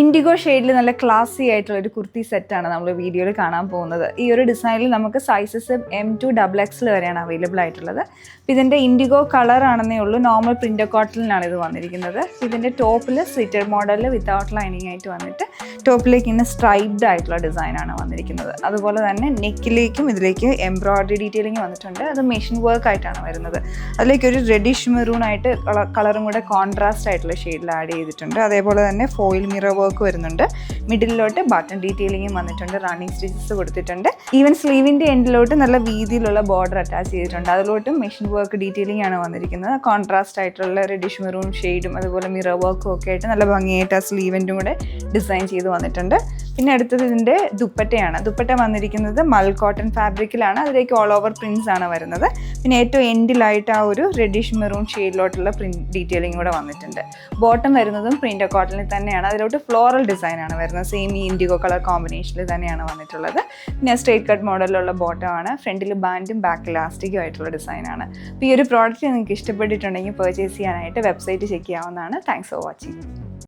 IndiGo ഷെയ്ഡിൽ നല്ല ക്ലാസി ആയിട്ടുള്ള ഒരു കുർത്തി സെറ്റാണ് നമ്മൾ വീഡിയോയിൽ കാണാൻ പോകുന്നത്. ഈ ഒരു ഡിസൈനിൽ നമുക്ക് സൈസസ് M2 XXL വരെയാണ് അവൈലബിൾ ആയിട്ടുള്ളത്. ഇതിൻ്റെ ഇൻഡിഗോ കളർ ആണെന്നേ ഉള്ളൂ. നോർമൽ പ്രിൻ്റ് കോട്ടണിലാണ് ഇത് വന്നിരിക്കുന്നത്. ഇതിൻ്റെ ടോപ്പിൽ സ്ലിറ്റഡ് മോഡലിൽ വിത്തൗട്ട് ലൈനിങ് ആയിട്ട് വന്നിട്ട് ടോപ്പിലേക്ക് ഇങ്ങനെ സ്ട്രൈപ്ഡ് ആയിട്ടുള്ള ഡിസൈനാണ് വന്നിരിക്കുന്നത്. അതുപോലെ തന്നെ നെക്കിലേക്കും ഇതിലേക്ക് എംബ്രോയിഡറി ഡീറ്റെയിലിംഗ് വന്നിട്ടുണ്ട്. അത് മെഷീൻ വർക്ക് ആയിട്ടാണ് വരുന്നത്. അതിലേക്ക് ഒരു റെഡിഷ് മെറൂൺ ആയിട്ട് കളറും കൂടെ കോൺട്രാസ്റ്റ് ആയിട്ടുള്ള ഷെയ്ഡിൽ ആഡ് ചെയ്തിട്ടുണ്ട്. അതേപോലെ തന്നെ ഫോയിൽ മിറർ വർക്ക് വരുന്നുണ്ട്. മിഡിലോട്ട് ബട്ടൺ ഡീറ്റെയിലിംഗും വന്നിട്ടുണ്ട്. റണ്ണിങ് സ്റ്റിച്ചസ് കൊടുത്തിട്ടുണ്ട്. ഈവൻ സ്ലീവിൻ്റെ എൻഡിലോട്ട് നല്ല വീതിയിലുള്ള ബോർഡർ അറ്റാച്ച് ചെയ്തിട്ടുണ്ട്. അതിലോട്ടും മെഷീൻ വർക്ക് ഡീറ്റെയിലിംഗ് ആണ് വന്നിരിക്കുന്നത്. കോൺട്രാസ്റ്റ് ആയിട്ടുള്ള റെഡിഷ് മെറൂൺ ഷെയ്ഡും അതുപോലെ മിറർ വർക്കും ഒക്കെ ആയിട്ട് നല്ല ഭംഗിയായിട്ട് ആ സ്ലീവിൻ്റെ കൂടെ ഡിസൈൻ ചെയ്ത് വന്നിട്ടുണ്ട്. പിന്നെ അടുത്തത് ഇതിൻ്റെ ദുപ്പട്ടയാണ്. ദുപ്പട്ട വന്നിരിക്കുന്നത് മൽ കോട്ടൺ ഫാബ്രിക്കിലാണ്. അതിലേക്ക് ഓൾ ഓവർ പ്രിൻസ് ആണ് വരുന്നത്. പിന്നെ ഏറ്റവും എൻഡിലായിട്ട് ആ ഒരു റെഡിഷ് മെറൂൺ ഷെയ്ഡിലോട്ടുള്ള പ്രിന്റ് ഡീറ്റെയിലിംഗ് കൂടെ വന്നിട്ടുണ്ട്. ബോട്ടം വരുന്നതും പ്രിൻ്റ് കോട്ടണിൽ തന്നെയാണ്. അതിലോട്ട് ഫ്ലോറൽ ഡിസൈനാണ് വരുന്നത്. സെയിം ഈ ഇൻഡിഗോ കളർ കോമ്പിനേഷനിൽ തന്നെയാണ് വന്നിട്ടുള്ളത്. പിന്നെ സ്ട്രേറ്റ് കട്ട് മോഡലിലുള്ള ബോട്ടമാണ്. ഫ്രണ്ടിൽ ബാൻഡും ബാക്ക് ഇലാസ്റ്റിക്കും ആയിട്ടുള്ള ഡിസൈനാണ്. അപ്പോൾ ഈ ഒരു പ്രോഡക്റ്റ് നിങ്ങൾക്ക് ഇഷ്ടപ്പെട്ടിട്ടുണ്ടെങ്കിൽ പർച്ചേസ് ചെയ്യാനായിട്ട് വെബ്സൈറ്റ് ചെക്ക് ചെയ്യാവുന്നതാണ്. Thanks for watching.